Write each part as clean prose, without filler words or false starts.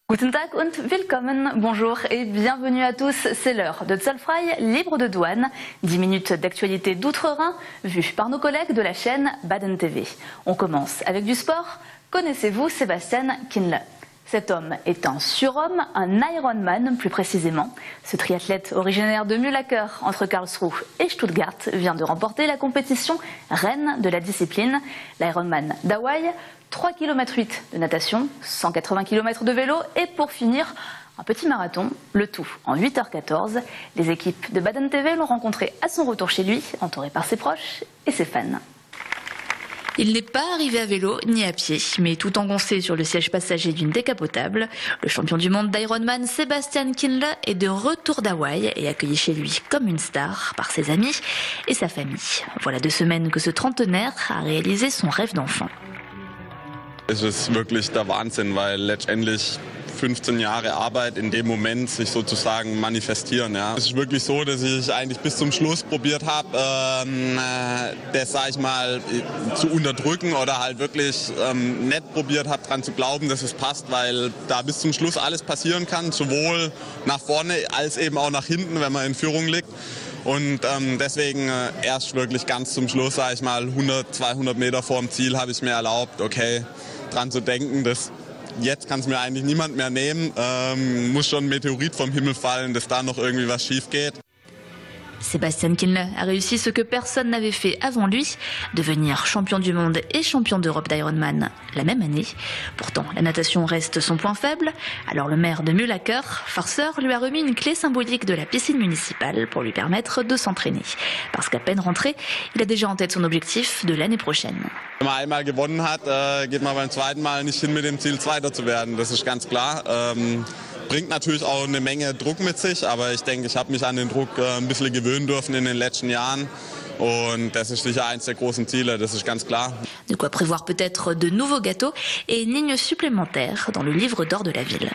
Guten Tag und willkommen, bonjour et bienvenue à tous. C'est l'heure de Zollfrei, libre de douane. 10 minutes d'actualité d'outre-Rhin, vue par nos collègues de la chaîne Baden TV. On commence avec du sport. Connaissez-vous Sebastian Kienle? Cet homme est un surhomme, un Ironman plus précisément. Ce triathlète originaire de Mühlacker, entre Karlsruhe et Stuttgart, vient de remporter la compétition reine de la discipline, l'Ironman d'Hawaï. 3 km 8 de natation, 180 km de vélo et pour finir, un petit marathon, le tout en 8h14. Les équipes de Baden TV l'ont rencontré à son retour chez lui, entouré par ses proches et ses fans. Il n'est pas arrivé à vélo ni à pied, mais tout engoncé sur le siège passager d'une décapotable. Le champion du monde d'Ironman, Sebastian Kienle, est de retour d'Hawaï et accueilli chez lui comme une star par ses amis et sa famille. Voilà 2 semaines que ce trentenaire a réalisé son rêve d'enfant. Es ist wirklich der Wahnsinn, weil letztendlich 15 Jahre Arbeit in dem Moment sich sozusagen manifestieren. Ja. Es ist wirklich so, dass ich eigentlich bis zum Schluss probiert habe, das, sag ich mal, zu unterdrücken oder halt wirklich nicht probiert habe, daran zu glauben, dass es passt, weil da bis zum Schluss alles passieren kann, sowohl nach vorne als eben auch nach hinten, wenn man in Führung liegt. Und deswegen erst wirklich ganz zum Schluss, sage ich mal, 100, 200 Meter vor dem Ziel habe ich mir erlaubt, okay, dran zu denken, dass jetzt kann es mir eigentlich niemand mehr nehmen. Muss schon ein Meteorit vom Himmel fallen, dass da noch irgendwie was schief geht. Sebastian Kienle a réussi ce que personne n'avait fait avant lui, devenir champion du monde et champion d'Europe d'Ironman la même année. Pourtant, la natation reste son point faible. Alors le maire de Mühlacker, farceur, lui a remis une clé symbolique de la piscine municipale pour lui permettre de s'entraîner. Parce qu'à peine rentré, il a déjà en tête son objectif de l'année prochaine. Wenn man einmal gewonnen hat, geht man beim zweiten Mal nicht hin mit dem Ziel, Zweiter zu werden. Das ist ganz klar. Bringt natürlich auch eine Menge Druck mit sich, aber ich denke, ich habe mich an den Druck ein bisschen gewöhnen dürfen in den letzten Jahren. Und das ist sicher eins der großen Ziele, das ist ganz klar. De quoi prévoir peut-être de nouveaux gâteaux et une ligne supplémentaire dans le livre d'or de la ville.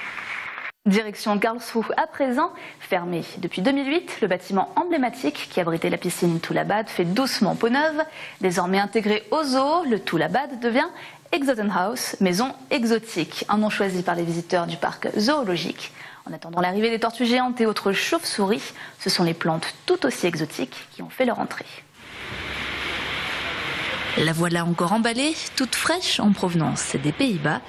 Direction Karlsruhe à présent, fermé depuis 2008, le bâtiment emblématique qui abritait la piscine Toulabad fait doucement peau neuve. Désormais intégré au zoo, le Toulabad devient Exotenhaus, maison exotique, un nom choisi par les visiteurs du parc zoologique. En attendant l'arrivée des tortues géantes et autres chauves-souris, ce sont les plantes tout aussi exotiques qui ont fait leur entrée. La voilà encore emballée, toute fraîche en provenance des Pays-Bas.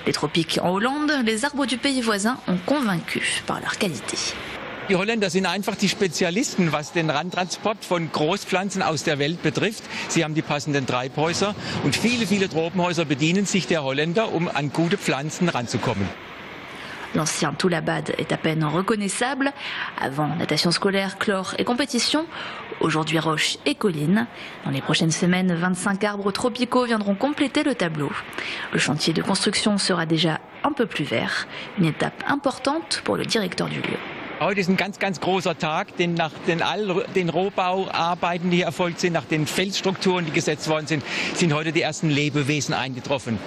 Les tropiques en Hollande, les arbres du pays voisin ont convaincu par leur qualité. Die Holländer sind einfach die Spezialisten, was den Randtransport von Großpflanzen aus der Welt betrifft. Sie haben die passenden Treibhäuser und viele Tropenhäuser bedienen sich der Holländer, um an gute Pflanzen ranzukommen. L'ancien Toulabad est à peine reconnaissable. Avant, natation scolaire, chlore et compétition. Aujourd'hui, roches et collines. Dans les prochaines semaines, 25 arbres tropicaux viendront compléter le tableau. Le chantier de construction sera déjà un peu plus vert. Une étape importante pour le directeur du lieu. Heute ist ein ganz großer Tag, denn nach all den Rohbauarbeiten, die hier erfolgt sind, nach den Felsstrukturen, die gesetzt worden sind, sind heute die ersten Lebewesen eingetroffen.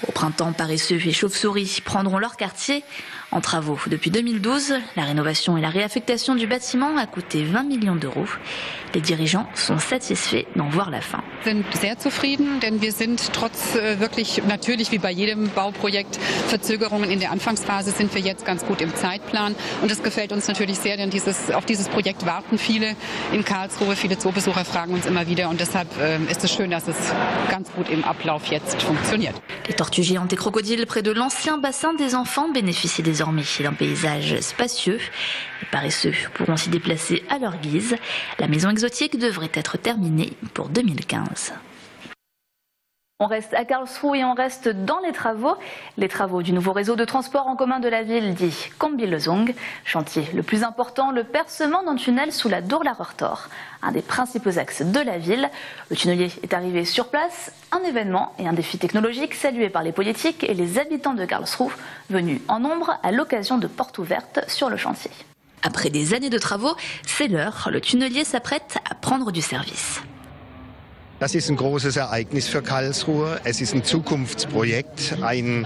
Au printemps, paresseux et chauves-souris prendront leur quartier. En travaux depuis 2012, la rénovation et la réaffectation du bâtiment a coûté 20 millions d'euros. Les dirigeants sont satisfaits d'en voir la fin. Wir sind sehr zufrieden, denn wir sind trotz wirklich natürlich wie bei jedem Bauprojekt Verzögerungen in der Anfangsphase sind wir jetzt ganz gut im Zeitplan und das gefällt uns natürlich sehr, denn auf dieses Projekt warten viele in Karlsruhe, viele Zoobesucher fragen uns immer wieder und deshalb ist es schön, dass es ganz gut im Ablauf jetzt funktioniert. Les tortues géantes et crocodiles près de l'ancien bassin des enfants bénéficient désormais d'un paysage spacieux. Les paresseux pourront s'y déplacer à leur guise. La maison exotique devrait être terminée pour 2015. On reste à Karlsruhe et on reste dans les travaux du nouveau réseau de transport en commun de la ville dit Kombilösung. Chantier le plus important, le percement d'un tunnel sous la Durlarer Tor, un des principaux axes de la ville. Le tunnelier est arrivé sur place, un événement et un défi technologique salué par les politiques et les habitants de Karlsruhe venus en nombre à l'occasion de portes ouvertes sur le chantier. Après des années de travaux, c'est l'heure, le tunnelier s'apprête à prendre du service. Das ist ein großes Ereignis für Karlsruhe. Es ist ein Zukunftsprojekt, ein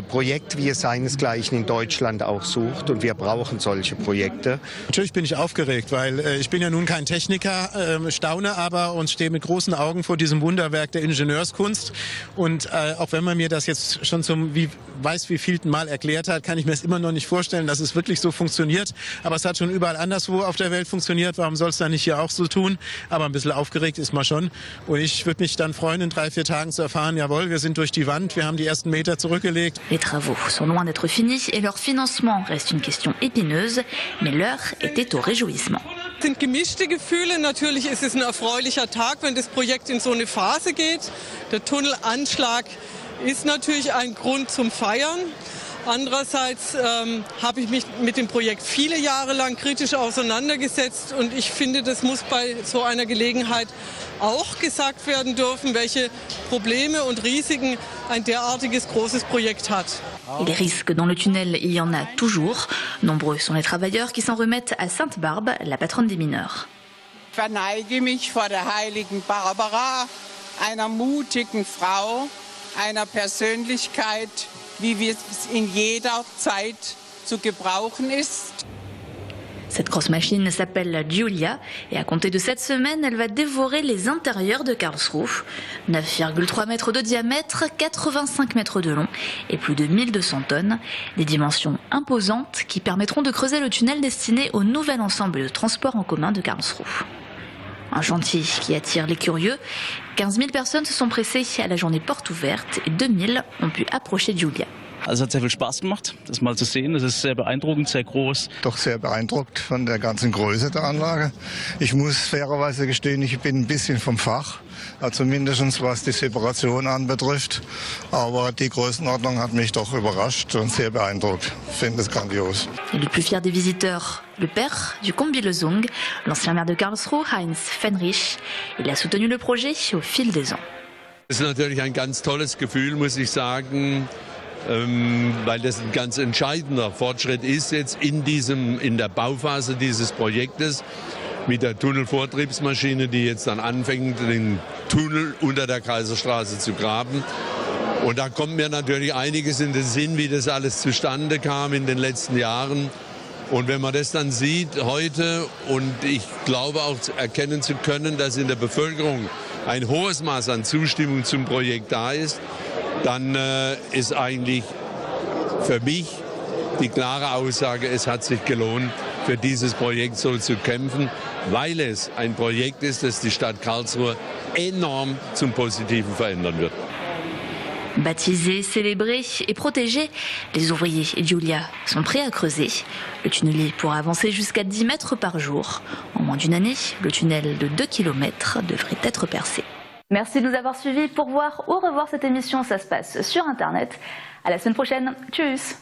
Projekt, wie es seinesgleichen in Deutschland auch sucht. Und wir brauchen solche Projekte. Natürlich bin ich aufgeregt, weil ich bin ja nun kein Techniker, staune aber und stehe mit großen Augen vor diesem Wunderwerk der Ingenieurskunst. Und auch wenn man mir das jetzt schon zum wievielten Mal erklärt hat, kann ich mir es immer noch nicht vorstellen, dass es wirklich so funktioniert. Aber es hat schon überall anderswo auf der Welt funktioniert. Warum soll es dann nicht hier auch so tun? Aber ein bisschen aufgeregt ist man schon. Und ich würde mich dann freuen, in 3-4 Tagen zu erfahren, jawohl, wir sind durch die Wand, wir haben die ersten Meter zurückgelegt. Les travaux sont loin d'être finis et leur financement reste une question épineuse, mais l'heure était au réjouissement. Es sind gemischte Gefühle. Natürlich ist es ein erfreulicher Tag, wenn das Projekt in so eine Phase geht. Der Tunnelanschlag ist natürlich ein Grund zum Feiern. Andererseits habe ich mich mit dem Projekt viele Jahre lang kritisch auseinandergesetzt und ich finde, das muss bei so einer Gelegenheit auch gesagt werden dürfen, welche Probleme und Risiken ein derartiges großes Projekt hat. Et les risques dans le tunnel, il y en a toujours. Nombreux sont les travailleurs qui s'en remettent à Sainte-Barbe, la patronne des mineurs. Ich verneige mich vor der heiligen Barbara, einer mutigen Frau, einer Persönlichkeit, wie es in jeder Zeit zu gebrauchen ist. Cette grosse machine s'appelle Giulia et à compter de cette semaine, elle va dévorer les intérieurs de Karlsruhe. 9,3 mètres de diamètre, 85 mètres de long et plus de 1200 tonnes. Des dimensions imposantes qui permettront de creuser le tunnel destiné au nouvel ensemble de transport en commun de Karlsruhe. Un chantier qui attire les curieux. 15 000 personnes se sont pressées à la journée porte ouverte et 2000 ont pu approcher Giulia. Also es hat sehr viel Spaß gemacht, das mal zu sehen. Das ist sehr beeindruckend, sehr groß. Doch sehr beeindruckt von der ganzen Größe der Anlage. Ich muss fairerweise gestehen, ich bin ein bisschen vom Fach, also mindestens was die Separation anbetrifft. Aber die Größenordnung hat mich doch überrascht und sehr beeindruckt. Ich finde es grandios. Et le plus fier des visiteurs, le père du Combi-Lesung, l'ancien maire de Karlsruhe, Heinz Fenrich. Il a soutenu le projet au fil des ans. Es ist natürlich ein ganz tolles Gefühl, muss ich sagen. Weil das ein ganz entscheidender Fortschritt ist jetzt in der Bauphase dieses Projektes mit der Tunnelvortriebsmaschine, die jetzt dann anfängt, den Tunnel unter der Kaiserstraße zu graben. Und da kommt mir natürlich einiges in den Sinn, wie das alles zustande kam in den letzten Jahren. Und wenn man das dann sieht heute und ich glaube auch erkennen zu können, dass in der Bevölkerung ein hohes Maß an Zustimmung zum Projekt da ist, dann ist eigentlich für mich die klare Aussage, es hat sich gelohnt, für dieses Projekt so zu kämpfen, weil es ein Projekt ist, das die Stadt Karlsruhe enorm zum Positiven verändern wird. Baptisés, célébrés et protégés, les ouvriers et Giulia sont prêts à creuser. Le tunnelier pourra avancer jusqu'à 10 mètres par jour. En moins d'une année, le tunnel de 2 km devrait être percé. Merci de nous avoir suivis. Pour voir ou revoir cette émission, ça se passe sur Internet. À la semaine prochaine. Tchuss.